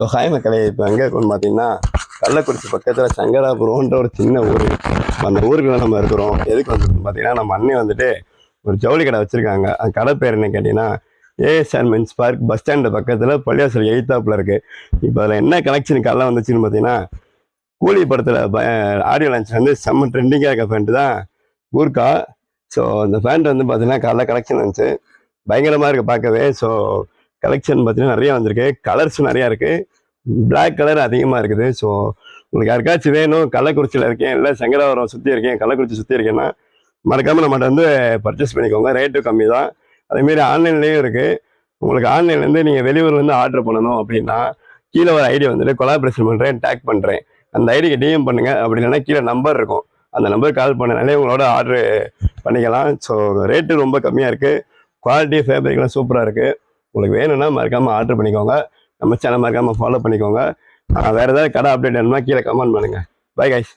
So hi மக்களே, இப்போ எங்கே இருக்குன்னு பார்த்தீங்கன்னா கள்ளக்குறிச்சி பக்கத்தில் சங்கராபுரம்ன்ற ஒரு சின்ன ஊர். அந்த ஊருக்குள்ள நம்ம இருக்கிறோம். எதுக்கு வந்துருக்கோம் பார்த்தீங்கன்னா, நம்ம அண்ணன் வந்துட்டு ஒரு ஜவுளி கடை வச்சுருக்காங்க. அந்த கடை பேர் என்ன கேட்டிங்கன்னா ASR men's park bus stand பக்கத்தில் பள்ளியாசல் எய்த்தாப்பில் இருக்குது. இப்போ அதில் என்ன கலெக்ஷன் கடை வந்துச்சுன்னு பார்த்தீங்கன்னா, கூலி படத்தில் ஆடியோ லான்ச் வந்து செம்ம ட்ரெண்டிங்காக இருக்க பேண்ட் தான் கூர்க்கா. ஸோ அந்த பேண்ட் வந்து பார்த்தீங்கன்னா காலைல கலெக்ஷன் வந்துச்சு, பயங்கரமாக இருக்குது பார்க்கவே. ஸோ கலெக்ஷன் பார்த்தீங்கன்னா நிறையா வந்திருக்கு, கலர்ஸ் நிறையா இருக்குது, பிளாக் கலர் அதிகமாக இருக்குது. ஸோ உங்களுக்கு யாருக்காச்சும் வேணும், கள்ளக்குறிச்சியில் இருக்கேன் இல்லை சங்கராபுரம் சுற்றி இருக்கேன், கள்ளக்குறிச்சி சுற்றி இருக்கேன்னா மறக்காமல் நம்மகிட்ட வந்து பர்ச்சேஸ் பண்ணிக்கோங்க. ரேட்டு கம்மி தான். அதேமாரி ஆன்லைன்லேயும் இருக்குது. உங்களுக்கு ஆன்லைன்லேருந்து நீங்கள் வெளியூர்லேருந்து ஆர்டர் பண்ணணும் அப்படின்னா கீழே ஒரு ஐடி வந்துட்டு கொலாபரேஷன் பண்ணுறேன், டேக் பண்ணுறேன், அந்த ஐடிக்கு டிஎம் பண்ணுங்கள். அப்படி இல்லைன்னா கீழே நம்பர் இருக்கும், அந்த நம்பருக்கு கால் பண்ணனாலே உங்களோட ஆர்டர் பண்ணிக்கலாம். ஸோ ரேட்டு ரொம்ப கம்மியாக இருக்குது, குவாலிட்டி ஃபேப்ரிக்லாம் சூப்பராக இருக்குது. உங்களுக்கு வேணும்னா மறக்காமல் ஆர்டர் பண்ணிக்கோங்க. நம்ம சேனல் மறக்காமல் ஃபாலோ பண்ணிக்கோங்க. வேறு ஏதாவது கடை அப்டேட் வேணும்னா கீழே கமெண்ட் பண்ணுங்கள். Bye guys.